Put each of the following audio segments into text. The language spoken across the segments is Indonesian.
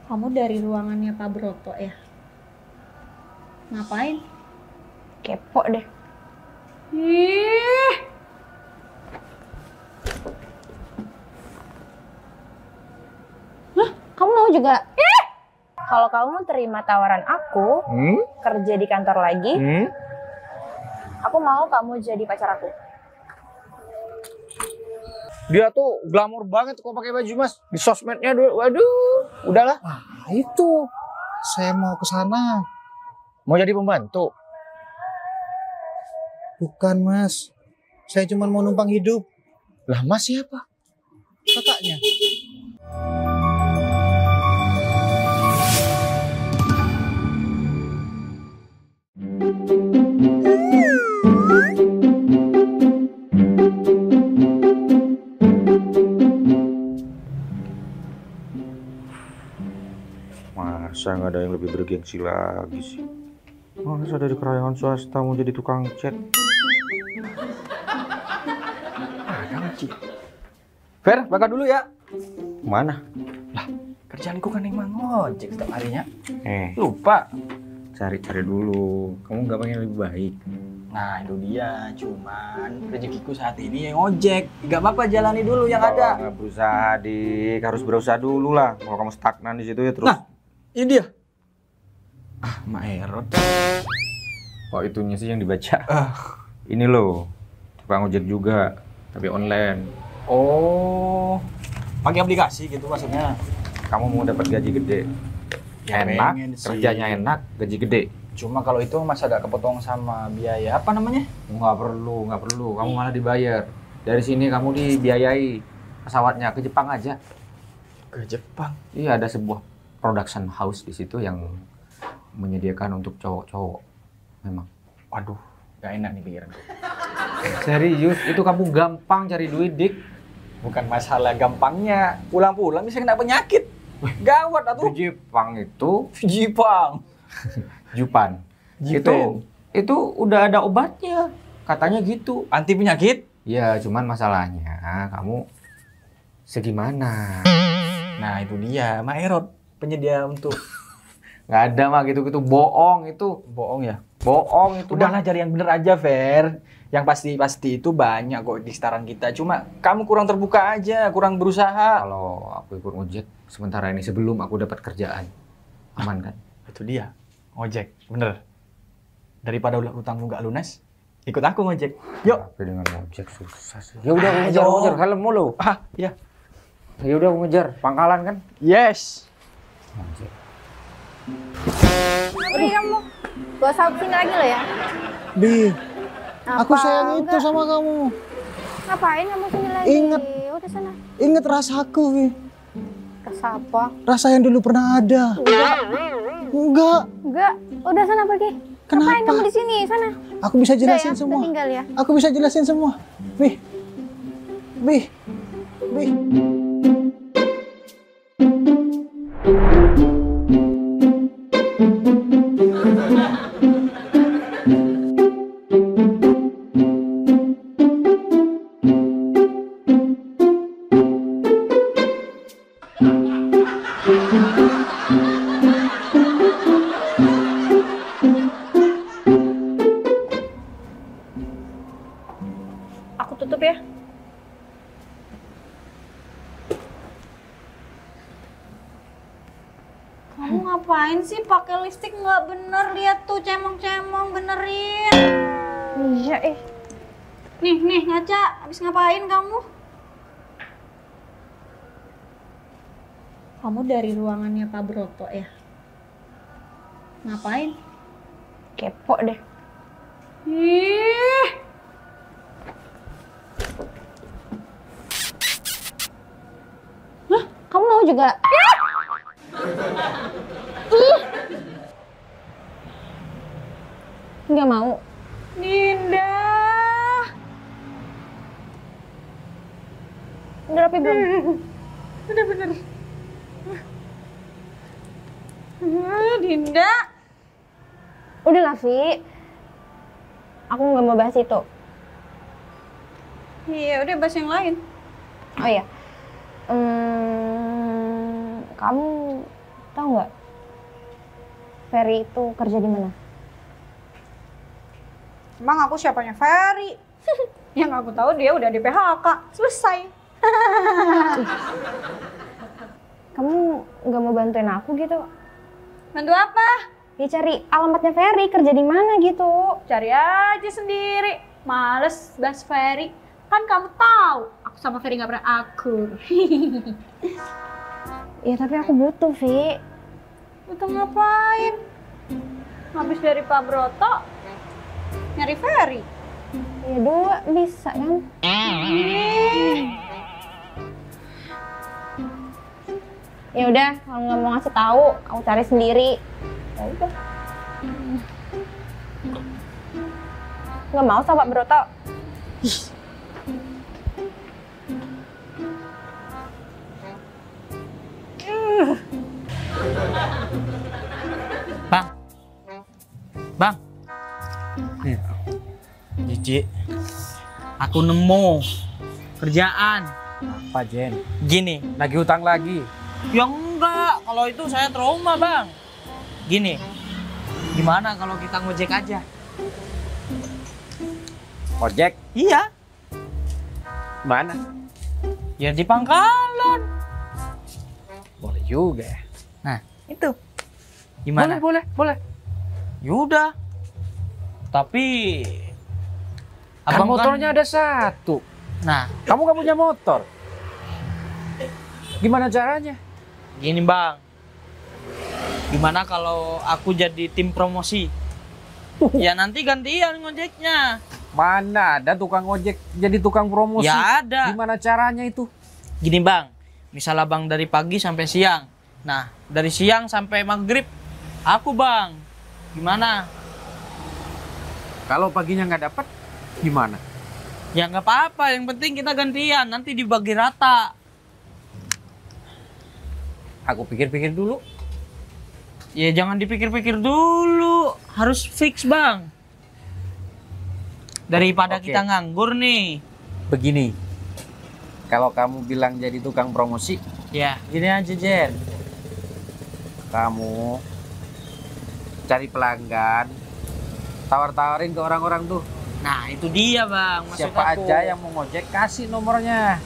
Kamu dari ruangannya Pak Broto ya? Ngapain? Kepo deh. Ih, Kamu mau juga? Kalau kamu terima tawaran aku kerja di kantor lagi, aku mau kamu jadi pacar aku. Dia tuh glamor banget kok pakai baju mas. Di sosmednya dulu, waduh, udahlah. Nah, itu saya mau ke sana. Mau jadi pembantu? Bukan mas, saya cuma mau numpang hidup. Lah mas siapa? Kakaknya. Masa nggak ada yang lebih bergengsi lagi sih? Masa dari karyawan swasta mau jadi tukang cat? Fer, bakal dulu ya. Mana? Kerjaanku kan emang ngojek setiap harinya. Lupa. Cari-cari dulu. Kamu nggak pengen lebih baik? Nah itu dia, cuman rezekiku saat ini yang ngojek. Gak apa-apa, jalani dulu yang ada. Nggak berusaha, Dik. Harus berusaha dulu lah. Kalau kamu stagnan di situ ya terus. Nah, ini dia. Mak Erot. Oh itunya sih yang dibaca. Ini loh, tukang ojek juga, tapi online. Oh, pakai aplikasi gitu maksudnya. Kamu mau dapat gaji gede, Ya, enak, pengen sih. kerjanya enak, gaji gede. Cuma kalau itu masa agak kepotong sama biaya apa namanya? Nggak perlu. Kamu malah dibayar. Dari sini kamu dibiayai pesawatnya ke Jepang aja. Ke Jepang. Iya, ada sebuah production house di situ yang menyediakan untuk cowok-cowok. Memang. Waduh, gak enak nih pikiranku. Serius, itu kamu gampang cari duit, Dik. Bukan masalah gampangnya, pulang-pulang bisa kena penyakit. Gawat atuh. Di Jepang itu, Jepang. Jupan. Jipen. Itu udah ada obatnya. Katanya gitu. Anti penyakit? Ya, cuman masalahnya kamu segimana? Nah itu dia, Mak Erot penyedia untuk Nggak ada mah gitu-gitu, bohong itu. bohong ya. Bohong itu. Udahlah cari yang bener aja, Fer. Yang pasti itu banyak kok di sekitaran kita. Cuma kamu kurang terbuka aja, kurang berusaha. Kalau aku ikut ngojek sementara ini sebelum aku dapat kerjaan. Aman kan? Itu dia, ngojek, bener. Daripada udah utangmu gak lunas, ikut aku ngojek. Yuk. Tapi dengan ngojek susah sih. Ya udah aku Ayo. ngejar helm mulu. Ya. Ya udah aku ngejar pangkalan kan? Yes. Ngojek. Udah kamu, gak usah kesini lagi lo ya. Bi, aku Apa? sayang itu Enggak. sama kamu. Ngapain kamu sini lagi? Ingat. Udah sana. Ingat rasaku, Bi. Rasa apa? Rasa yang dulu pernah ada. Enggak. Enggak. Udah sana pergi. Kenapa? Ngapain kamu di sini? Sana. Aku bisa Udah jelasin ya, semua. udah tinggal ya. Aku bisa jelasin semua. Bi. Bi. Bi. Aku tutup ya. kamu ngapain sih pakai lipstik nggak bener? Lihat tuh cemong-cemong, benerin. Iya Nih ngaca, habis ngapain kamu? Kamu dari ruangannya Pak Broto ya? Ngapain? kepo deh. Ih, Kamu mau juga? Nggak mau. Dinda. Udah rapi belum? Udah bener. Dinda. Udah lah, Vi. Aku nggak mau bahas itu. Iya, udah bahas yang lain. Oh iya. Kamu Tahu nggak? Ferry itu kerja di mana? Emang aku siapanya Ferry? Yang aku tahu dia udah di PHK. Selesai. Kamu nggak mau bantuin aku gitu? Bantu apa? Ya cari alamatnya Ferry kerja di mana gitu. Cari aja sendiri. Males bahas Ferry. Kan kamu tahu, aku sama Ferry nggak pernah akur. Ya tapi aku butuh, Vi. Butuh ngapain? Habis dari Pak Broto, nyari Ferry. Ya 2 bisa kan? Ya udah, kalau nggak mau ngasih tahu, aku cari sendiri. Ya udah. Nggak mau sama Pak Broto. Bang. Cici, aku nemu kerjaan. Apa, Jen? Gini, Lagi utang lagi? ya enggak, kalau itu saya trauma, Bang. Gini, gimana kalau kita ngojek aja? Ojek? Iya, Mana? ya di pangkalan. Boleh juga ya. Nah, itu. Gimana? Boleh. Yaudah. Tapi Kan motornya ada 1. Nah, Kamu gak punya motor. Gimana caranya? gini, Bang. Gimana kalau aku jadi tim promosi? Ya nanti gantian ngojeknya. Mana ada tukang ojek jadi tukang promosi? Ya ada. Gimana caranya itu? Gini, Bang. Misal Abang dari pagi sampai siang. Nah, dari siang sampai maghrib aku, Bang. Gimana? Kalau paginya nggak dapat, gimana? Ya nggak apa-apa, yang penting kita gantian, nanti dibagi rata. Aku pikir-pikir dulu. Ya jangan dipikir-pikir dulu, harus fix, Bang. Daripada Oke. kita nganggur nih. Begini, kalau kamu bilang jadi tukang promosi, Ya, gini aja, Jen. Kamu cari pelanggan, tawar-tawarin ke orang-orang tuh. nah itu dia, Bang. Maksud Siapa aku. aja yang mau ngojek, kasih nomornya.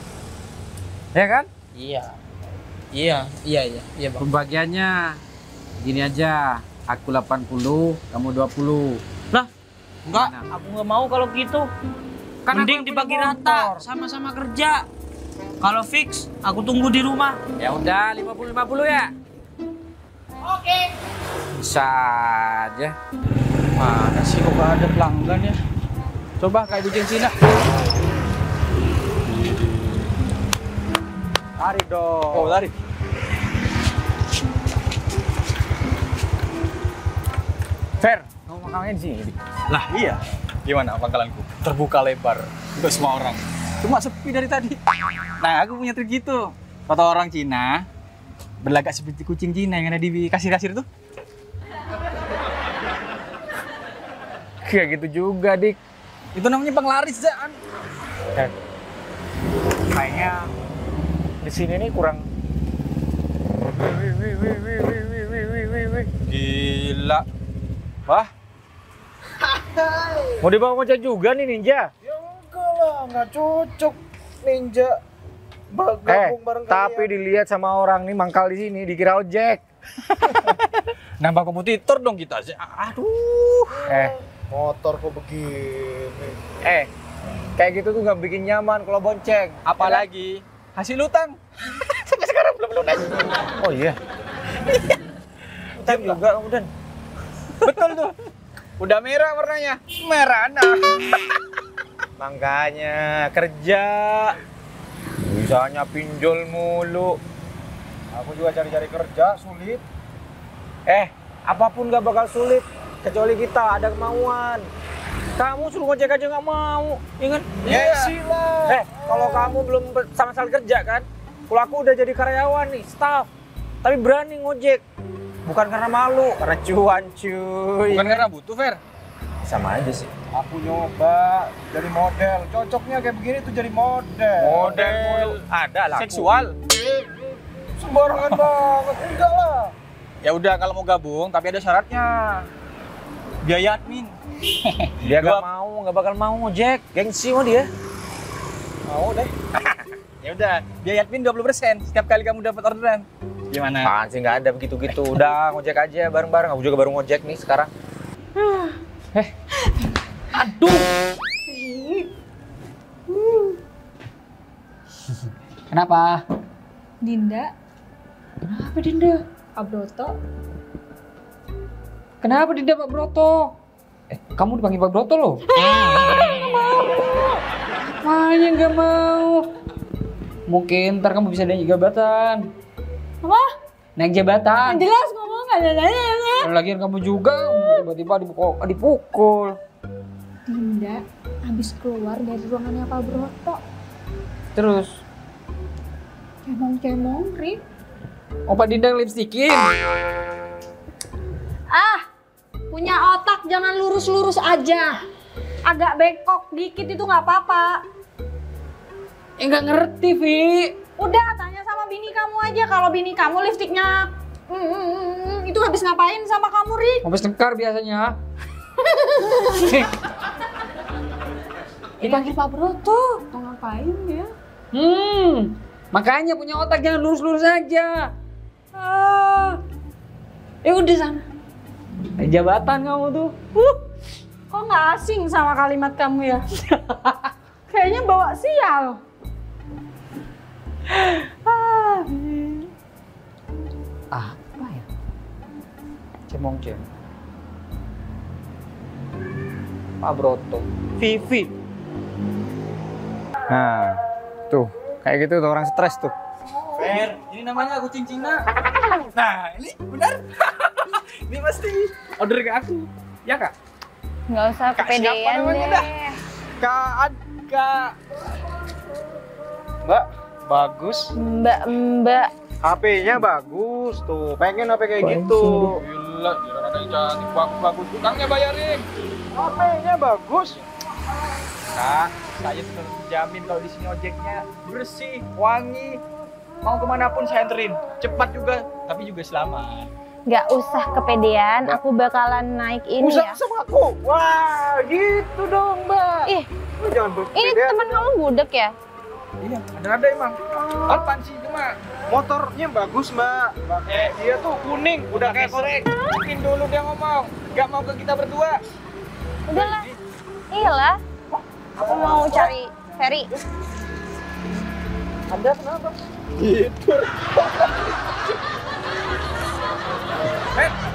Ya kan? Iya, Bang. Pembagiannya gini aja, aku 80, kamu 20. Lah, enggak, Gimana? aku nggak mau kalau gitu. Kan aku Mending yang dibagi punya rata, motor. sama-sama kerja. Kalau fix, aku tunggu di rumah. Ya udah 50-50 ya. Oke. Bisa aja. Mana sih kok gak ada pelanggan ya? Coba kayak Ibu Cina. Tarik dong. Oh, tarik. Fer, kamu makannya di sini. Lah iya. Gimana pangkalanku? Terbuka lebar untuk semua orang. Cuma sepi dari tadi. Nah, aku punya trik gitu. Kata orang Cina, berlagak seperti kucing Cina yang ada di kasir-kasir tuh. Kayak gitu juga, Dik. Itu namanya penglaris, Zan. Kayaknya di sini nih kurang. Gila. Wah, Mau dibawa ngojek juga nih, Ninja. Ya enggak lah, nggak cocok Ninja gabung bareng Tapi dilihat sama orang nih mangkal di sini dikira ojek. nambah kompetitor dong kita. Aduh. motor kok begini. Kayak gitu tuh nggak bikin nyaman kalau bonceng. Apalagi hasil utang. Sampai sekarang belum lunas. Oh iya. Utang juga kamu Dan. Betul tuh. Udah merah warnanya. Merah Makanya kerja. Bisanya pinjol mulu. Aku juga cari-cari kerja sulit. Apapun gak bakal sulit kecuali kita ada kemauan. Kamu suruh ngojek aja nggak mau, ya kan? Sila. Kalau kamu belum sama sekali kerja kan? Kalau aku udah jadi karyawan nih, staff, tapi berani ngojek. Bukan karena malu, karena cuan cuy. Bukan karena butuh, Fer. Sama aja sih. Aku nyoba jadi model. Cocoknya kayak begini tuh jadi model. Model mulu. Ada lah. Seksual. Sembarangan banget. Enggak lah. Ya udah kalau mau gabung, tapi ada syaratnya. Biaya admin. Dia nggak bakal mau ngojek. Gengsi mau dia. Mau deh. Ya udah, biaya admin 20% setiap kali kamu dapat orderan. Gimana? Apaan sih, nggak ada begitu-gitu. Udah ngojek aja bareng-bareng. Aku juga baru ngojek nih sekarang. Kenapa? Dinda, Kenapa Dinda? Pak Broto. Kenapa Dinda Pak Broto? Kamu dipanggil Pak Broto loh. Makanya nggak mau. Mungkin ntar kamu bisa naik jabatan. Apa? Naik jabatan. Jelas ngomong nggak ada nanya. Lagian kamu juga tiba-tiba dipukul. Dinda habis keluar dari ruangannya Pak Broto. Terus, Cemong-cemong, Rin. Opa Dinda lipstikin. Ah, punya otak jangan lurus-lurus aja. Agak bengkok dikit itu nggak apa-apa. Nggak ngerti, Vi. Udah, tanya sama bini kamu aja. Kalau bini kamu lipstiknya itu habis ngapain sama kamu, Rin? Habis tengkar biasanya. Dipanggil Pak Broto. Tuh ngapain ya? Makanya punya otak jangan lurus-lurus aja. Ya udah sana. Naik jabatan kamu tuh. Kok nggak asing sama kalimat kamu ya? Kayaknya bawa sial. Apa ya? Cemong-cemong. Pak Broto. Vivi. Nah, tuh. Kayak gitu tuh orang stres tuh. Fer, ini namanya kucing Cina. Nah, ini benar. Ini pasti order ke aku. Ya, Kak? Nggak usah Kak, siapa kepedean namanya deh. dah? Kak. Mbak, bagus. Mbak. HP-nya bagus tuh. Pengen HP kayak gitu. Gila, gila ada yang cantik bagus. Utangnya bayarin. HP-nya bagus. Kak, saya terjamin kalau di sini ojeknya bersih, wangi. Mau kemanapun saya anterin. Cepat juga, tapi juga selamat. Nggak usah kepedean, aku bakalan naik ini ya. Sama aku. Wah, gitu dong, Mbak. Ih, Lu jangan ini berpedean. teman kamu budek ya? Iya, ada emang. Apaan sih cuma? Motornya bagus, Mbak. Dia tuh kuning, udah kayak korek. Mungkin dulu dia ngomong, nggak mau ke kita berdua. Udahlah. Iyalah. Aku mau cari Ferry. Anda kenapa? Gitu.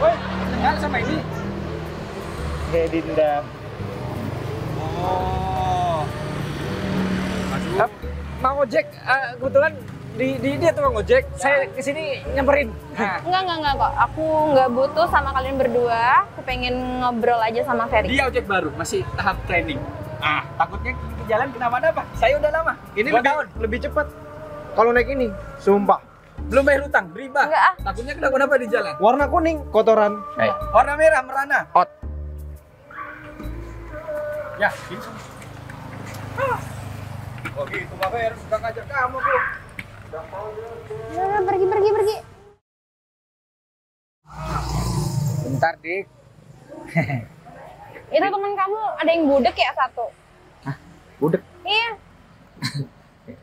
Woi, kenal sama ini? Dinda. Oh. Mau ngojek, kebetulan di dia tuh ngojek. Saya kesini nyamperin. Enggak kok. Aku nggak butuh sama kalian berdua. Aku pengen ngobrol aja sama Ferry. Dia ojek baru, masih tahap training. Takutnya ke jalan kenapa-napa. Saya udah lama. Ini 2 tahun. lebih cepat. Kalau naik ini, sumpah. Belum bayar utang, riba. Enggak ah. Takutnya kenapa-napa di jalan. Warna kuning, kotoran. Warna merah, merana. Ot. Ya, gitu. Oh gitu, Pak Fer. Sudah ngajak kamu, Bu. Udah, pergi. Bentar, Dik. Itu teman kamu ada yang budek ya satu? Budek? Iya.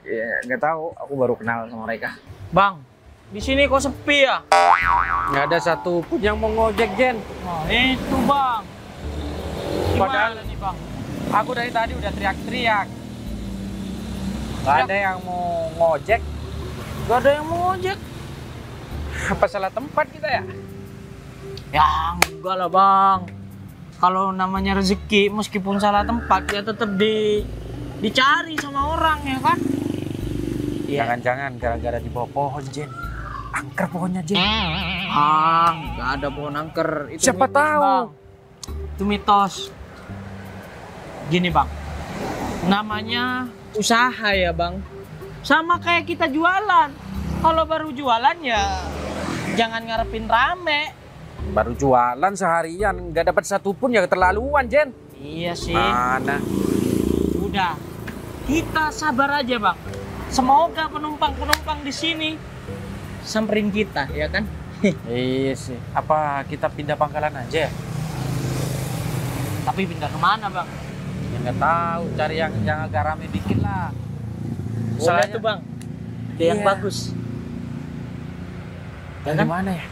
Ya, nggak tahu. Aku baru kenal sama mereka. Bang, di sini kok sepi ya? Nggak ada satu pun yang mau ngojek, Jen. Nah, itu bang. Padahal Gimana nih bang? aku dari tadi udah teriak-teriak. Nggak ada yang mau ngojek. Gak ada yang mau ojek. Apa salah tempat kita ya? Ya enggak lah bang. Kalau namanya rezeki, meskipun salah tempat ya tetap dicari sama orang ya kan? Jangan-jangan gara-gara di bawah pohon, Jen. Angker pohonnya, Jen. Nggak ada pohon angker. Itu Siapa mitos, tahu? Bang. Itu mitos. Gini bang, namanya usaha ya bang. Sama kayak kita jualan. Kalau baru jualan ya jangan ngarepin rame. Baru jualan seharian, nggak dapat satu pun ya keterlaluan, Jen. Iya sih. Mana? Udah, kita sabar aja bang. Semoga penumpang-penumpang di sini samperin kita, ya kan? Iya sih. Apa kita pindah pangkalan aja? Tapi pindah kemana bang? Ya nggak tahu, cari yang agak rame dikit lah. Boleh tuh bang. Yang Iya. bagus. Yang kan? mana ya?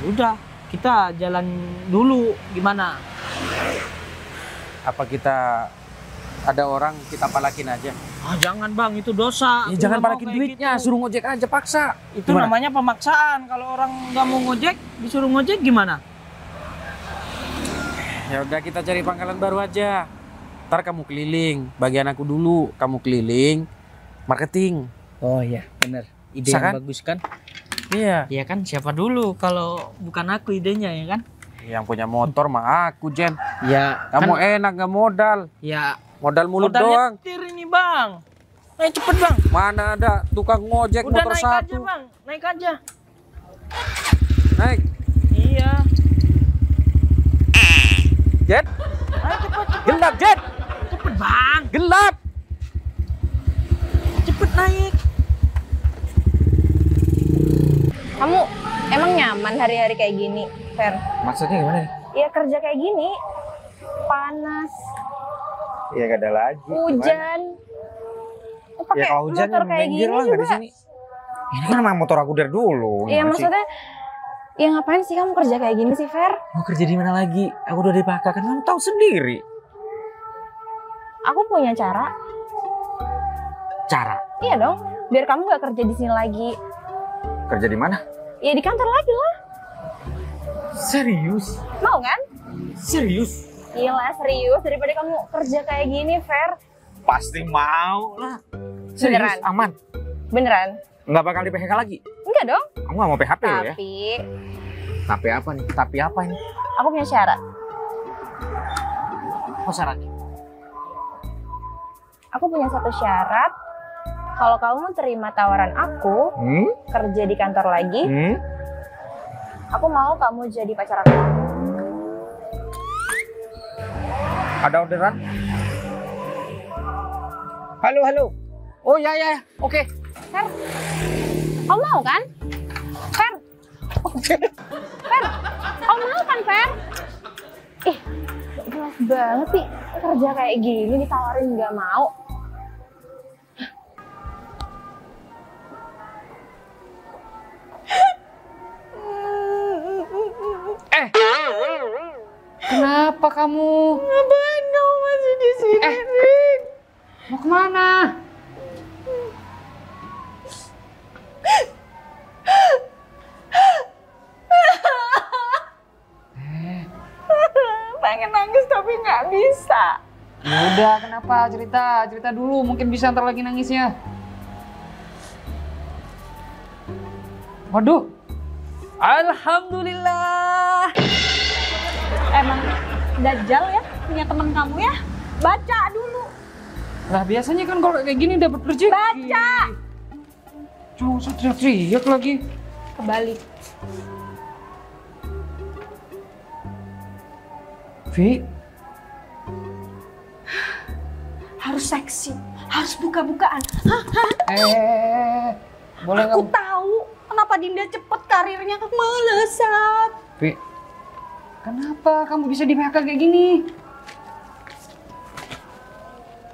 Udah, kita jalan dulu gimana? Apa kita ada orang kita palakin aja? Ah jangan bang, itu dosa. Ya Aku jangan nggak mau palakin kayak duitnya, gitu. suruh ngojek aja paksa. Itu Gimana? namanya pemaksaan. Kalau orang nggak mau ngojek, disuruh ngojek gimana? Ya udah kita cari pangkalan baru aja. Ntar kamu keliling, bagian aku dulu, kamu keliling, marketing. Oh iya, bener. Ide Bisa yang kan? bagus kan? Iya. Iya kan, siapa dulu kalau bukan aku idenya ya kan? Yang punya motor mah aku, Jen. Ya, Kamu kan, enak gak modal, ya modal mulut modal doang. nyetir ini bang. Ayo cepet bang. Mana ada tukang ngojek Udah motor naik satu. aja bang, naik aja. Naik. Iya. Jet, Ayo cepet, cepet. gelap Jet, Cepet bang, gelap. cepet naik. Kamu emang nyaman hari-hari kayak gini, Fer? Maksudnya gimana? Iya kerja kayak gini, panas, Ya gak ada lagi. hujan. Pakai Ya kalau hujan motor ya kayak minggir gini lah nggak di juga. sini. Ini kan emang motor aku dari dulu. Iya Gimana sih? maksudnya, ya ngapain sih kamu kerja kayak gini sih, Fer? Mau kerja di mana lagi? Aku udah dipakai kan kamu tahu sendiri. Aku punya cara. Cara Iya dong, biar kamu nggak kerja di sini lagi. kerja di mana? Ya di kantor lagi lah. Serius? Mau kan? Serius? Gila, serius. Daripada kamu kerja kayak gini, Fer. Pasti mau lah. Serius? Beneran? Aman? Beneran? Nggak bakal di PHK lagi? Enggak dong. Aku nggak mau PHP ya. Tapi, Tapi apa nih? Tapi apa ini? aku punya syarat. Apa syaratnya? Aku punya satu syarat. Kalau kamu terima tawaran aku, kerja di kantor lagi, aku mau kamu jadi pacar aku. Ada orderan? Halo, halo. Oh ya, ya. Oke. Fer, kamu mau kan? Fer, Fer, kamu mau kan, Fer? Ih, gak jelas banget sih. Kerja kayak gini ditawarin nggak mau. Kenapa kamu? Ngapain kamu masih di sini, Rick? Mau kemana? Pengen nangis tapi nggak bisa. Ya udah, kenapa? Cerita dulu. Mungkin bisa ntar lagi nangisnya. Waduh. Alhamdulillah. Emang Dajjal ya punya temen kamu ya? Baca dulu. Lah biasanya kan kalau kayak gini dapat rezeki. Baca. Cowok saya teriak-teriak lagi. Kebalik. Vi, Harus seksi. Harus buka-bukaan. boleh Aku nggak? tahu kenapa Dinda cepet karirnya melesat. Vi, kenapa kamu bisa di PHK kayak gini?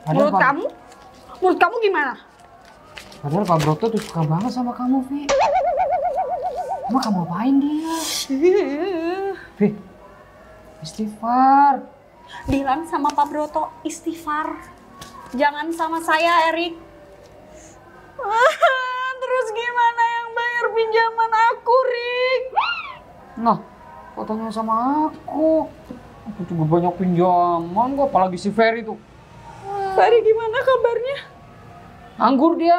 Menurut kamu? Menurut kamu gimana? Padahal Pak Broto tuh suka banget sama kamu, Vi. Emang kamu apain dia? Vi, istighfar. Bilang sama Pak Broto istighfar. Jangan sama saya, Erik. Terus gimana yang bayar pinjaman aku, Rik? Nah, kok tanya sama aku? Aku juga banyak pinjaman kok, apalagi si Ferry tuh. Ferry gimana kabarnya? Anggur dia.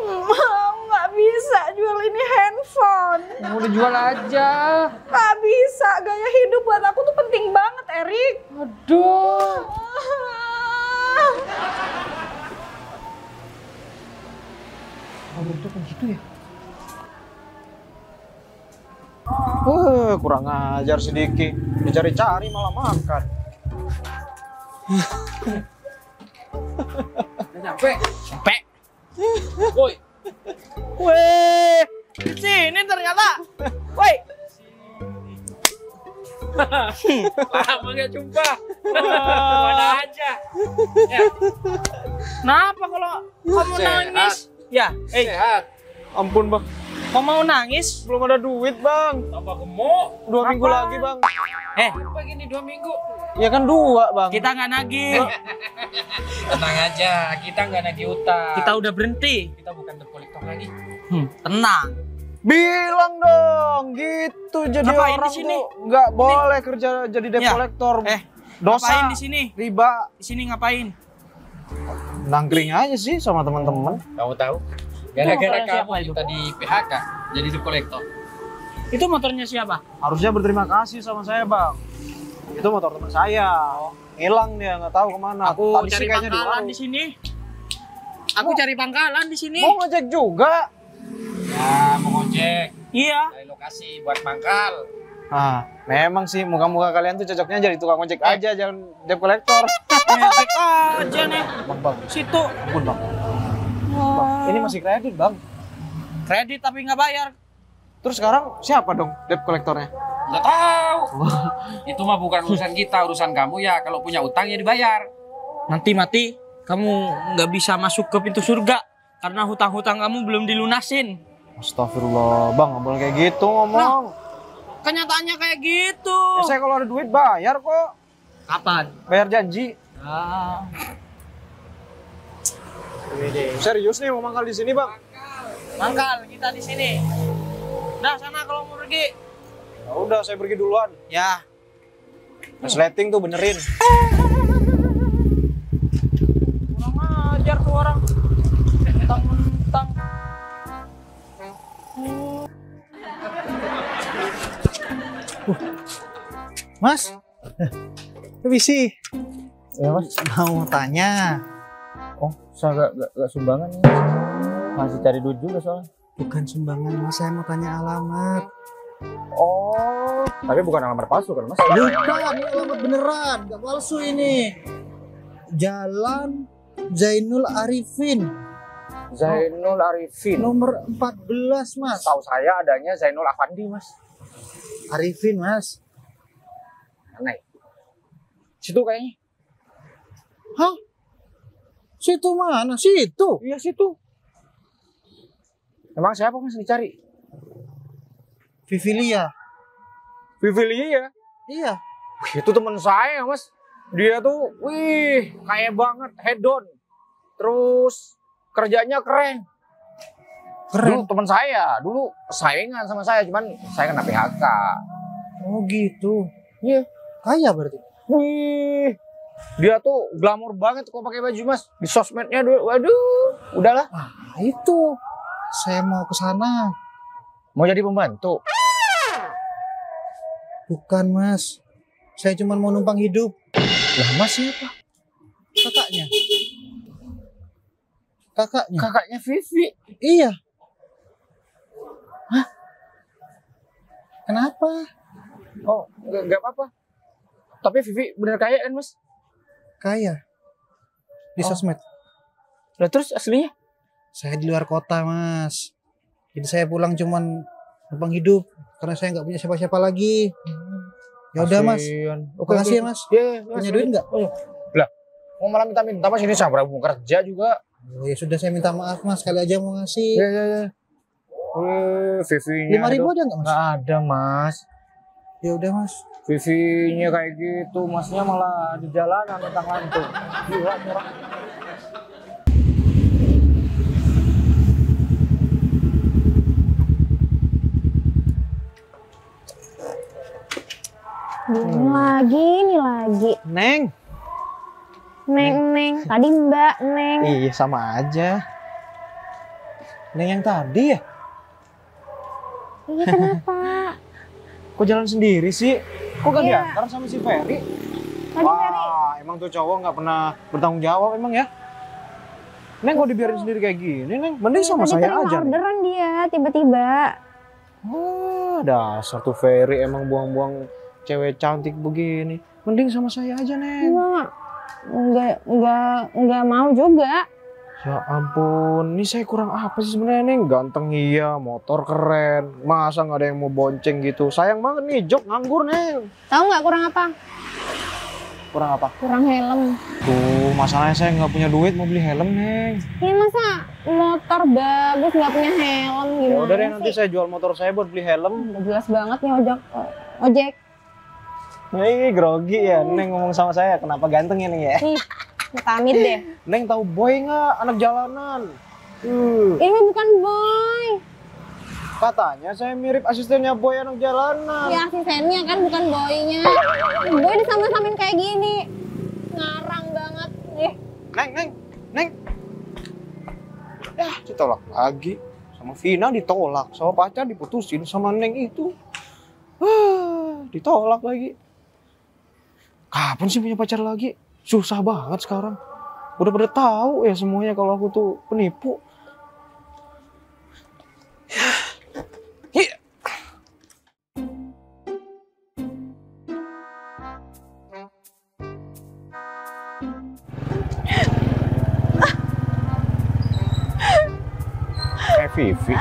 Mau nggak bisa jual ini handphone. Mau dijual aja. Nggak bisa, gaya hidup buat aku tuh penting banget, Erik. Aduh. Anggur itu kan gitu ya? Kurang ajar sedikit. Dicari-cari malah makan. Udah nyampe. Sampai. Woi. Weh, ternyata. Woi. Lama gak jumpa. Mana aja. Ya. Kenapa kalau kamu nangis? Ya, Sehat. Ampun bang, kau mau nangis? belum ada duit bang. Tambah gemuk. 2 minggu lagi bang. Begini 2 minggu. Ya kan 2 bang. Kita nggak nagih. Tenang aja, kita nggak nagih utang. Kita udah berhenti. Kita bukan debt collector lagi. Tenang. Bilang dong, gitu jadi Ngapain orang di sini? tuh nggak boleh kerja jadi debt Ya. collector. Dosa. Ngapain Dosa, di sini? riba, Di sini ngapain? nangkring aja sih sama teman-teman. Kamu tahu? Gara-gara motornya siapa kamu itu? kita di PHK jadi debt collector. Itu motornya siapa? Harusnya berterima kasih sama saya bang. Itu motor teman saya. Hilang dia, nggak tahu kemana. Aku Tadi sih cari kayaknya di pangkalan warung. di sini. Aku cari pangkalan di sini. Mau ngecek juga. Ya, mau ngojek. Iya. Cari lokasi buat mangkal. Ah, memang sih muka-muka kalian tuh cocoknya jadi tukang ojek aja, jangan debt collector. Ngecek aja nih. Bang, Situ. ampun bang. Bang, ini masih kredit bang. Kredit tapi nggak bayar. Terus sekarang siapa dong debt collectornya? Nggak tahu. Itu mah bukan urusan kita, urusan kamu ya. Kalau punya utang ya dibayar. Nanti mati kamu nggak bisa masuk ke pintu surga karena hutang-hutang kamu belum dilunasin. Astagfirullah, bang nggak boleh kayak gitu ngomong. Kenyataannya kayak gitu. Ya, saya kalau ada duit bayar kok. Kapan? Bayar janji. Ah. Serius nih mau mangkal di sini bang? Mangkal kita di sini. Udah sana kalau mau pergi. Ya udah saya pergi duluan. Ya. Resleting tuh benerin. Kurang ajar tuh orang. Mentang-mentang. Mas, permisi. Ya mas, mau tanya. Oh, saya gak sumbangan nih. Masih cari duit juga soalnya. Bukan sumbangan mas, saya mau tanya alamat. Oh, tapi bukan alamat palsu kan mas? Bukan, ini alamat beneran, gak palsu ini. Jalan Zainul Arifin, Zainul Arifin. nomor 14 mas. Tahu saya adanya Zainul Afandi mas. Arifin mas. Aneh. Situ kayaknya. Hah? Situ mana? Situ? Iya situ. Emang siapa mas dicari? Vivilia. Vivilia. Iya. Wih, itu teman saya mas. Dia tuh, wih, kaya banget, hedon. Terus kerjanya keren. Dulu teman saya, dulu saingan sama saya, cuman saya kena PHK. Oh gitu. Iya. Kaya berarti. Wih, dia tuh glamor banget kok pakai baju mas. Di sosmednya dulu, waduh, udahlah. Ah, itu. Saya mau ke sana. Mau jadi pembantu? Bukan mas. Saya cuma mau numpang hidup. Lah mas siapa? Kakaknya. Kakaknya. Kakaknya Vivi. Iya. Hah? Kenapa? Oh, nggak apa-apa. Tapi Vivi bener kaya kan mas? Kaya. Di Oh. sosmed. Lah terus aslinya? Saya di luar kota mas. Jadi saya pulang cuman numpang hidup. Karena saya nggak punya siapa-siapa lagi. Ya udah mas. Oke, Makasih ya mas. Iya, Punya duit nggak? Lah, mau malah minta-minta mas, ini saya mau kerja juga. Oh, ya sudah, saya minta maaf mas. Kali aja mau ngasih. Iya. Vivi-nya 5.000 ada nggak mas? nggak ada mas. Ya udah mas. Vivi-nya kayak gitu, masnya malah di jalanan tentang lantung. Gila orang. Ini lagi. Neng. Neng. Tadi Mbak Neng. Iya sama aja. Neng yang tadi ya? Iya kenapa? Kok jalan sendiri sih? Kok gak Iya. diantar sama si Ferry? Tadi Ferry. Wah, emang tuh cowok nggak pernah bertanggung jawab emang ya? Neng kok dibiarin sendiri kayak gini, Neng? Mending sama Tadi saya terima aja, Neng. orderan dia tiba-tiba. Wah, dasar tuh Ferry emang buang-buang cewek cantik begini. Mending sama saya aja, Neng. Nggak mau juga. Ya ampun, ini saya kurang apa sih sebenarnya Neng? Ganteng iya, motor keren. Masa nggak ada yang mau bonceng gitu? Sayang banget nih, jok nganggur Neng. Tahu nggak kurang apa? Kurang apa? Kurang helm. Tuh, masalahnya saya nggak punya duit mau beli helm Neng. Ini masa motor bagus nggak punya helm Ya gimana udah deh, nanti sih? saya jual motor saya buat beli helm. Udah jelas banget nih ojek. Nih, grogi ya Neng ngomong sama saya. Kenapa ganteng ya Neng ya? Nih, pamit deh. Neng tahu Boy nggak, anak jalanan? Ini bukan Boy. Katanya saya mirip asistennya Boy anak jalanan. Ya asistennya kan bukan Boy-nya. Boy disama-samain kayak gini. Ngarang banget. Neng. Ya, ditolak lagi. Sama Vina ditolak, sama pacar diputusin, sama Neng itu. Ditolak lagi. Kapan sih punya pacar lagi? Susah banget sekarang. Udah pada tahu ya semuanya kalau aku tuh penipu. Kayak Vivi.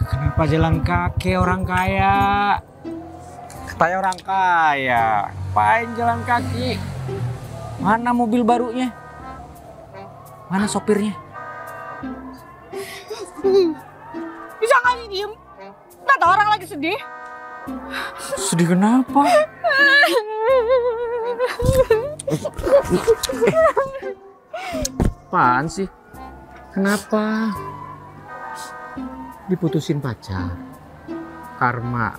Kenapa jalan kaki orang kaya? Katanya orang kaya. Ngapain jalan kaki? Mana mobil barunya? Mana sopirnya? Bisa nggak sih diem? Nggak tahu orang lagi sedih. Sedih kenapa? Apaan sih? Kenapa? Diputusin pacar. Karma.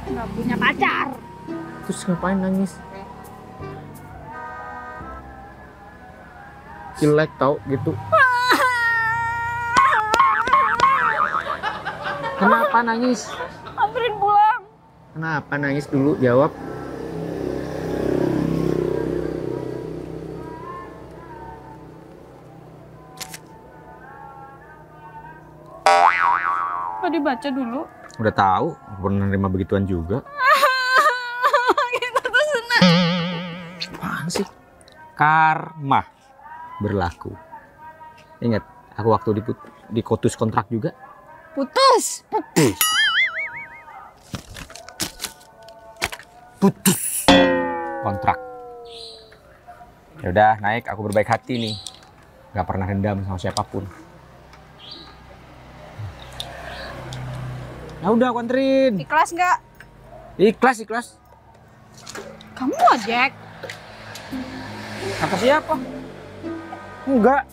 Nggak punya pacar. Terus ngapain nangis? Jelek tau gitu. Kenapa nangis? Anterin pulang. Kenapa nangis dulu? Jawab. Kok dibaca dulu? Udah tahu, pernah nerima begituan juga. Kita tuh senang. Apaan sih? Karma berlaku. Ingat, aku waktu dikotus kontrak juga. Putus. Putus kontrak. Ya udah, naik. Aku berbaik hati nih. Gak pernah dendam sama siapapun. Ya udah, aku anterin. Ikhlas nggak? Ikhlas. Kamu ojek? Kata siapa? Enggak.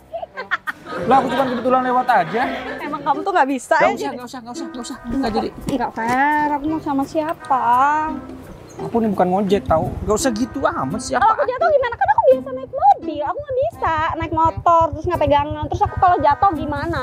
Lah, aku cuma kebetulan lewat aja. Emang kamu tuh nggak bisa ya? Gak usah. Enggak jadi. Nggak fair. Aku mau sama siapa? Aku nih bukan ngojek tahu. Gak usah gitu amat siapa. Kalau aku jatuh gimana? Kan aku biasa naik mobil. Aku nggak bisa naik motor terus nggak pegangan. Terus aku kalau jatuh gimana?